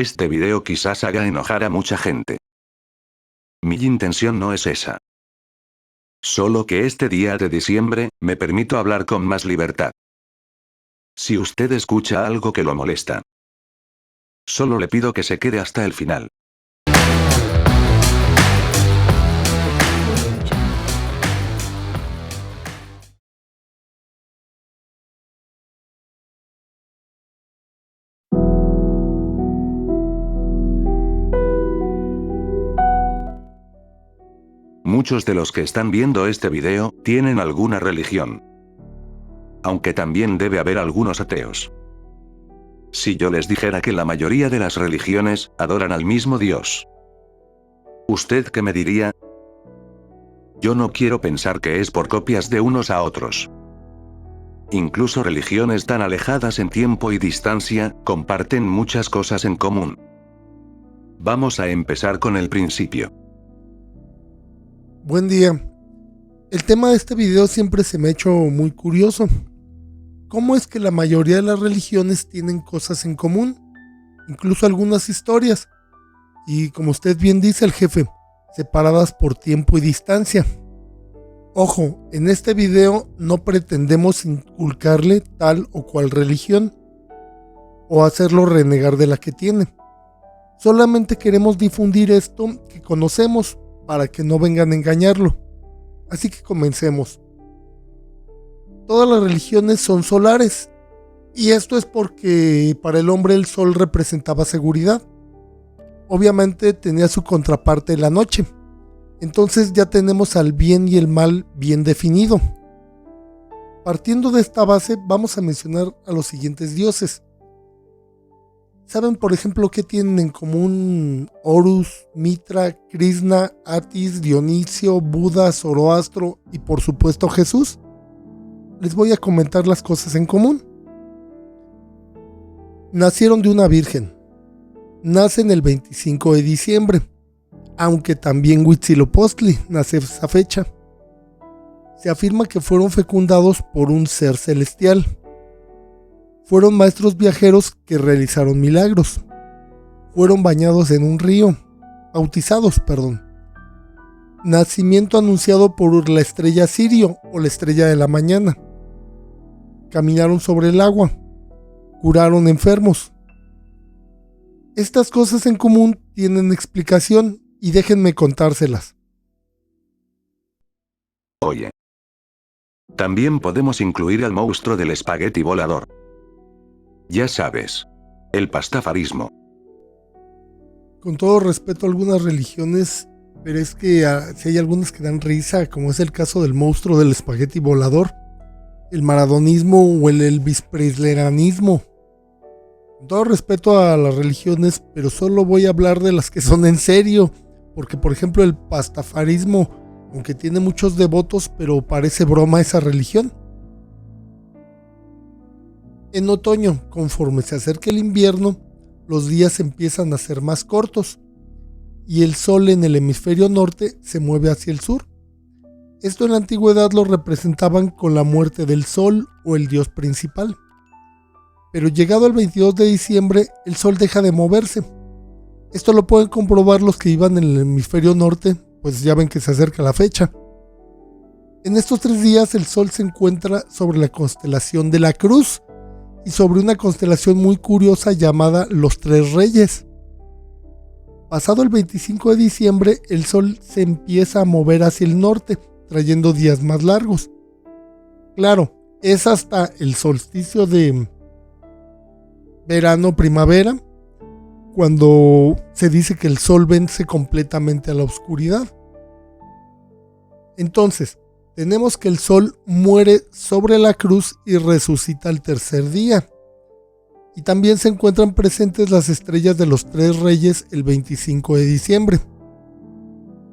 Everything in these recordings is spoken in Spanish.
Este video quizás haga enojar a mucha gente. Mi intención no es esa. Solo que este día de diciembre, me permito hablar con más libertad. Si usted escucha algo que lo molesta, solo le pido que se quede hasta el final. Muchos de los que están viendo este video, tienen alguna religión. Aunque también debe haber algunos ateos. Si yo les dijera que la mayoría de las religiones, adoran al mismo Dios, ¿usted qué me diría? Yo no quiero pensar que es por copias de unos a otros. Incluso religiones tan alejadas en tiempo y distancia, comparten muchas cosas en común. Vamos a empezar con el principio. Buen día. El tema de este video siempre se me ha hecho muy curioso. ¿Cómo es que la mayoría de las religiones tienen cosas en común? Incluso algunas historias. Y como usted bien dice, el jefe, separadas por tiempo y distancia. Ojo, en este video no pretendemos inculcarle tal o cual religión o hacerlo renegar de la que tiene. Solamente queremos difundir esto que conocemos para que no vengan a engañarlo. Así que comencemos. Todas las religiones son solares, y esto es porque para el hombre el sol representaba seguridad. Obviamente tenía su contraparte la noche. Entonces ya tenemos al bien y el mal bien definido. Partiendo de esta base, vamos a mencionar a los siguientes dioses. ¿Saben, por ejemplo, qué tienen en común Horus, Mitra, Krishna, Atis, Dionisio, Buda, Zoroastro y por supuesto Jesús? Les voy a comentar las cosas en común. Nacieron de una virgen. Nacen el 25 de diciembre, aunque también Huitzilopochtli nace esa fecha. Se afirma que fueron fecundados por un ser celestial. Fueron maestros viajeros que realizaron milagros. Fueron bañados en un río. Bautizados. Nacimiento anunciado por la estrella Sirio o la estrella de la mañana. Caminaron sobre el agua. Curaron enfermos. Estas cosas en común tienen explicación y déjenme contárselas. Oye. También podemos incluir al monstruo del espagueti volador. Ya sabes, el pastafarismo. Con todo respeto a algunas religiones, pero es que si hay algunas que dan risa, como es el caso del monstruo del espagueti volador, el maradonismo o el Elvis Presleranismo. Con todo respeto a las religiones, pero solo voy a hablar de las que son en serio, porque por ejemplo el pastafarismo, aunque tiene muchos devotos, pero parece broma esa religión. En otoño, conforme se acerca el invierno, los días empiezan a ser más cortos y el sol en el hemisferio norte se mueve hacia el sur. Esto en la antigüedad lo representaban con la muerte del sol o el dios principal. Pero llegado el 22 de diciembre, el sol deja de moverse. Esto lo pueden comprobar los que iban en el hemisferio norte, pues ya ven que se acerca la fecha. En estos 3 días el sol se encuentra sobre la constelación de la Cruz, y sobre una constelación muy curiosa llamada Los Tres Reyes. Pasado el 25 de diciembre, el sol se empieza a mover hacia el norte, trayendo días más largos. Claro, es hasta el solsticio de verano-primavera, cuando se dice que el sol vence completamente a la oscuridad. Entonces, tenemos que el sol muere sobre la cruz y resucita al tercer día. Y también se encuentran presentes las estrellas de los 3 reyes el 25 de diciembre.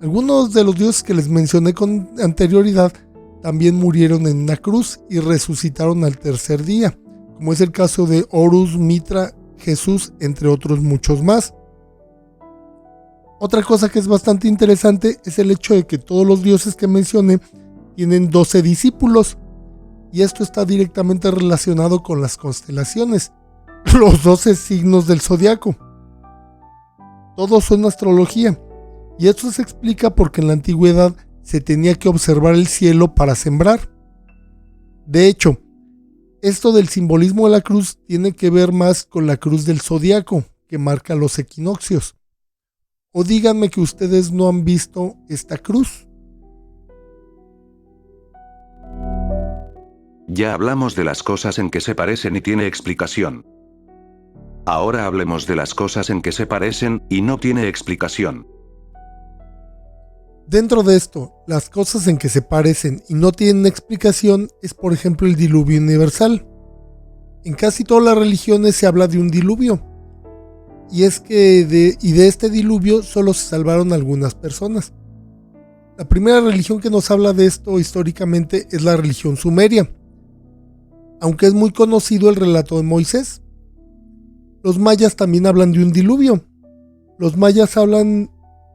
Algunos de los dioses que les mencioné con anterioridad también murieron en una cruz y resucitaron al tercer día, como es el caso de Horus, Mitra, Jesús, entre otros muchos más. Otra cosa que es bastante interesante es el hecho de que todos los dioses que mencioné tienen 12 discípulos, y esto está directamente relacionado con las constelaciones, los 12 signos del zodiaco. Todo son astrología. Y esto se explica porque en la antigüedad se tenía que observar el cielo para sembrar. De hecho, esto del simbolismo de la cruz tiene que ver más con la cruz del zodiaco, que marca los equinoccios. O díganme que ustedes no han visto esta cruz. Ya hablamos de las cosas en que se parecen y tiene explicación. Ahora hablemos de las cosas en que se parecen y no tiene explicación. Dentro de esto, las cosas en que se parecen y no tienen explicación es, por ejemplo, el diluvio universal. En casi todas las religiones se habla de un diluvio. Y es que de este diluvio solo se salvaron algunas personas. La primera religión que nos habla de esto históricamente es la religión sumeria, aunque es muy conocido el relato de Moisés. Los mayas también hablan de un diluvio. Los mayas hablan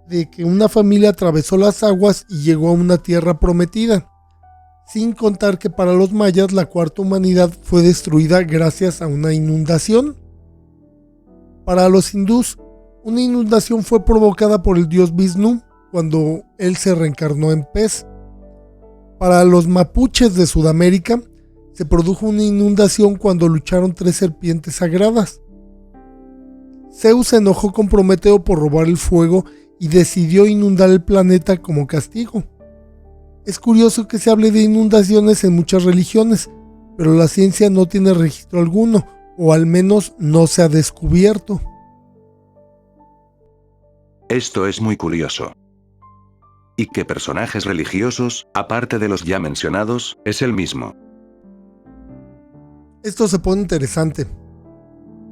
de que una familia atravesó las aguas y llegó a una tierra prometida, sin contar que para los mayas la cuarta humanidad fue destruida gracias a una inundación. Para los hindús, una inundación fue provocada por el dios Vishnu cuando él se reencarnó en pez. Para los mapuches de Sudamérica, se produjo una inundación cuando lucharon 3 serpientes sagradas. Zeus se enojó con Prometeo por robar el fuego y decidió inundar el planeta como castigo. Es curioso que se hable de inundaciones en muchas religiones, pero la ciencia no tiene registro alguno, o al menos no se ha descubierto. Esto es muy curioso. ¿Y qué personajes religiosos, aparte de los ya mencionados, es el mismo? Esto se pone interesante.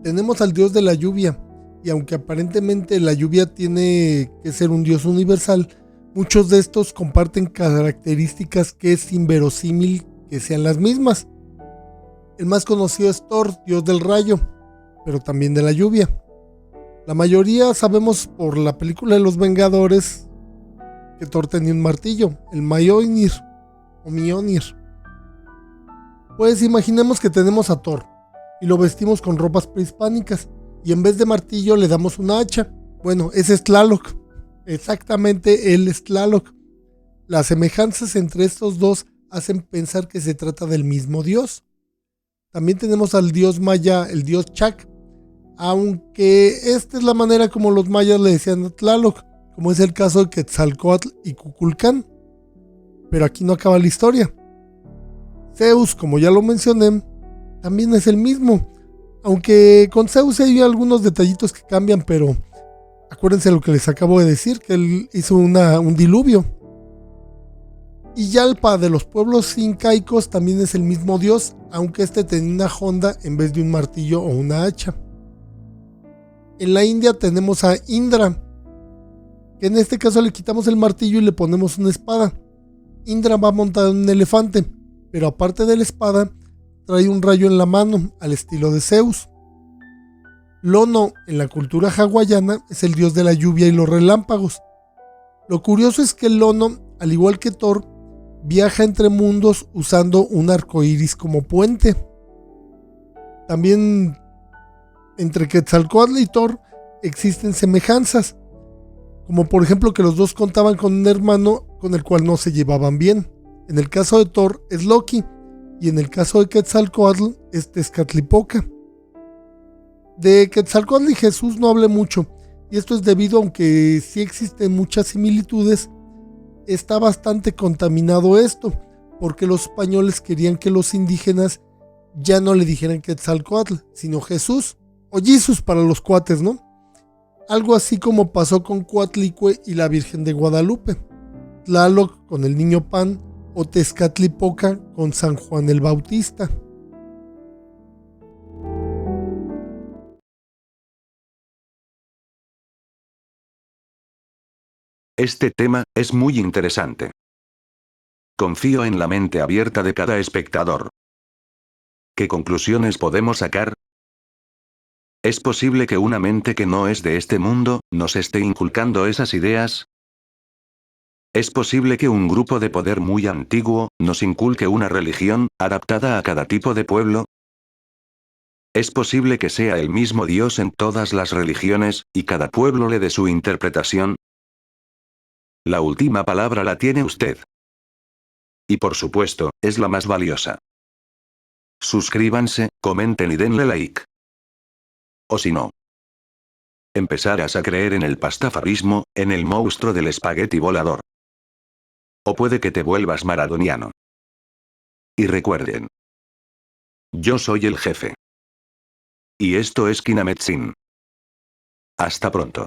Tenemos al dios de la lluvia, y aunque aparentemente la lluvia tiene que ser un dios universal, muchos de estos comparten características que es inverosímil que sean las mismas. El más conocido es Thor, dios del rayo, pero también de la lluvia. La mayoría sabemos por la película de los Vengadores que Thor tenía un martillo, el Mjolnir o Mjolnir. Pues imaginemos que tenemos a Thor y lo vestimos con ropas prehispánicas y en vez de martillo le damos una hacha. Bueno, ese es Tlaloc. Exactamente, él es Tlaloc. Las semejanzas entre estos dos hacen pensar que se trata del mismo dios. También tenemos al dios maya, el dios Chak, aunque esta es la manera como los mayas le decían a Tlaloc, como es el caso de Quetzalcóatl y Cuculcán. Pero aquí no acaba la historia. Zeus, como ya lo mencioné, también es el mismo, aunque con Zeus hay algunos detallitos que cambian, pero acuérdense lo que les acabo de decir, que él hizo un diluvio. Y Yalpa de los pueblos incaicos también es el mismo dios, aunque este tenía una honda en vez de un martillo o una hacha. En la India tenemos a Indra, que en este caso le quitamos el martillo y le ponemos una espada. Indra va montado en un elefante, pero aparte de la espada, trae un rayo en la mano, al estilo de Zeus. Lono, en la cultura hawaiana, es el dios de la lluvia y los relámpagos. Lo curioso es que Lono, al igual que Thor, viaja entre mundos usando un arco iris como puente. También entre Quetzalcóatl y Thor existen semejanzas, como por ejemplo que los dos contaban con un hermano con el cual no se llevaban bien. En el caso de Thor es Loki y en el caso de Quetzalcóatl es Tezcatlipoca. De Quetzalcóatl y Jesús no hablé mucho, y esto es debido, aunque sí existen muchas similitudes, está bastante contaminado esto, porque los españoles querían que los indígenas ya no le dijeran Quetzalcóatl, sino Jesús, o Jesus para los cuates, ¿no? Algo así como pasó con Coatlicue y la Virgen de Guadalupe, Tlaloc con el Niño Pan o Tezcatlipoca con San Juan el Bautista. Este tema es muy interesante. Confío en la mente abierta de cada espectador. ¿Qué conclusiones podemos sacar? ¿Es posible que una mente que no es de este mundo nos esté inculcando esas ideas? ¿Es posible que un grupo de poder muy antiguo nos inculque una religión adaptada a cada tipo de pueblo? Es posible que sea el mismo Dios en todas las religiones, y cada pueblo le dé su interpretación. La última palabra la tiene usted. Y por supuesto, es la más valiosa. Suscríbanse, comenten y denle like. O si no, empezarás a creer en el pastafarismo, en el monstruo del espagueti volador. O puede que te vuelvas maradoniano. Y recuerden, yo soy el jefe. Y esto es Kinametsin. Hasta pronto.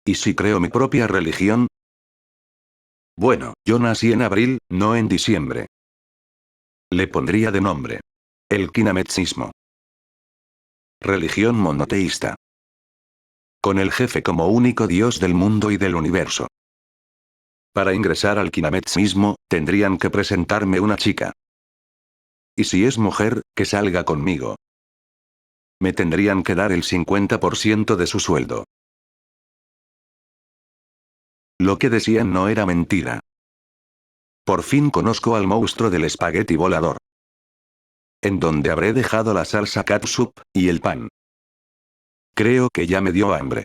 ¿Y si creo mi propia religión? Bueno, yo nací en abril, no en diciembre. Le pondría de nombre el kinametsismo. Religión monoteísta. Con el jefe como único Dios del mundo y del universo. Para ingresar al kinametsismo, tendrían que presentarme una chica. Y si es mujer, que salga conmigo. Me tendrían que dar el 50% de su sueldo. Lo que decían no era mentira. Por fin conozco al monstruo del espagueti volador. En donde habré dejado la salsa catsup, y el pan. Creo que ya me dio hambre.